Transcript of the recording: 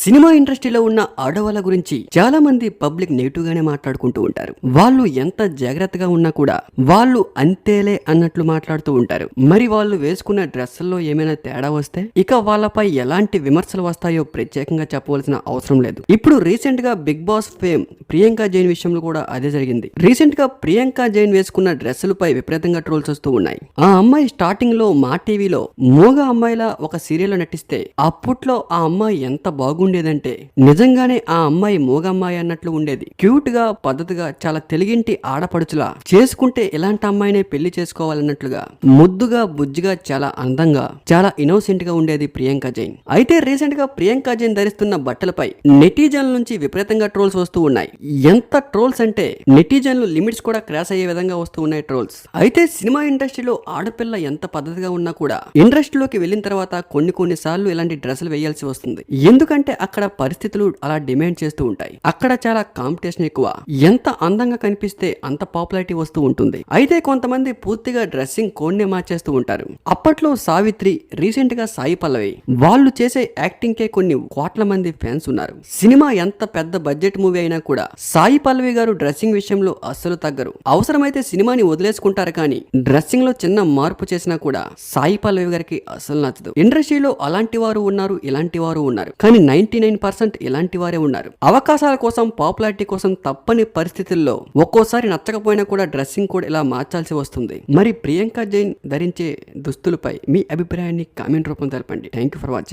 Cinema ఇండస్ట్రీలో ఉన్న ఆడవాళ్ళ గురించి చాలా మంది పబ్లిక్ నెగిటివ్ గానే మాట్లాడుకుంటూ ఉంటారు. వాళ్ళు ఎంత జాగ్రత్తగా ఉన్నా కూడా వాళ్ళు అంతేలే అన్నట్లు మాట్లాడుతూ ఉంటారు. మరి వాళ్ళు వేసుకున్న డ్రెస్సుల్లో ఏమైనా తేడా వస్తే ఇక వాళ్ళపై ఎలాంటి విమర్శలు వస్తాయో ప్రత్యేకంగా చెప్పవలసిన అవసరం లేదు. ఇప్పుడు రీసెంట్ గా Bigg Boss fame Priyanka Jain విషయంలో కూడా అదే జరిగింది. రీసెంట్ గా ప్రియాంక జైన్ వేసుకున్న డ్రెస్సులపై విపరీతంగా ట్రోల్స్ వస్తూ ఉన్నాయి. ఆ అమ్మాయి స్టార్టింగ్ లో మా టీవీలో మూగ అమ్మాయిలా ఒక సీరియల్ లో నటిస్తే అప్పట్లో ఆ అమ్మాయి ఎంత బాగుండేదంటే నిజంగానే ఆ అమ్మాయి మూగమ్మాయి అన్నట్లు ఉండేది. క్యూట్ గా పద్ధతిగా చాలా తెలుగింటి ఆడపడుచులా చేసుకుంటే ఇలాంటి అమ్మాయినే పెళ్లి చేసుకోవాలన్నట్లుగా ముద్దుగా బుజ్జిగా చాలా అందంగా చాలా ఇన్నోసెంట్ గా ఉండేది ప్రియాంక జైన్. అయితే రీసెంట్ గా ప్రియాంక జైన్ ధరిస్తున్న బట్టలపై నెటిజన్ల నుంచి విపరీతంగా ట్రోల్స్ వస్తూ ఉన్నాయి. ఎంత ట్రోల్స్ అంటే నెటిజన్లు లిమిట్స్ కూడా క్రాస్ అయ్యే విధంగా వస్తూ ఉన్నాయి ట్రోల్స్. అయితే సినిమా ఇండస్ట్రీలో ఆడపిల్ల ఎంత పద్ధతిగా ఉన్నా కూడా ఇండస్ట్రీలోకి వెళ్ళిన తర్వాత కొన్ని సార్లు ఇలాంటి డ్రెస్సులు వేయాల్సి వస్తుంది. ఎందుకంటే అక్కడ పరిస్థితులు అలా డిమాండ్ చేస్తూ ఉంటాయి. అక్కడ చాలా కాంపిటీషన్ ఎక్కువ. ఎంత అందంగా కనిపిస్తే అంత పాపులారిటీ వస్తూ ఉంటుంది. అయితే కొంతమంది పూర్తిగా డ్రెస్సింగ్ కోడ్నే మార్చేస్తూ ఉంటారు. అప్పట్లో సావిత్రి, రీసెంట్ గా సాయి పల్లవి, వాళ్ళు చేసే యాక్టింగ్ కే కొన్ని కోట్ల మంది ఫ్యాన్స్ ఉన్నారు. సినిమా ఎంత పెద్ద బడ్జెట్ మూవీ అయినా కూడా సాయి పల్లవి గారు డ్రెస్సింగ్ విషయంలో అస్సలు తగ్గరు. అవసరమైతే సినిమాని వదిలేసుకుంటారు కానీ డ్రెస్సింగ్ లో చిన్న మార్పు చేసినా కూడా సాయి పల్లవి గారికి అస్సలు నచ్చదు. ఇండస్ట్రీలో అలాంటి వారు ఉన్నారు, ఇలాంటి వారు ఉన్నారు, కానీ 99% ఇలాంటి వారే ఉన్నారు. అవకాశాల కోసం, పాపులారిటీ కోసం తప్పని పరిస్థితుల్లో ఒక్కోసారి నచ్చకపోయినా కూడా డ్రెస్సింగ్ కూడా ఇలా మార్చాల్సి వస్తుంది. మరి ప్రియాంక జైన్ ధరించే దుస్తులపై మీ అభిప్రాయాన్ని కామెంట్ రూపంలో తెలపండి. Thank you for watching.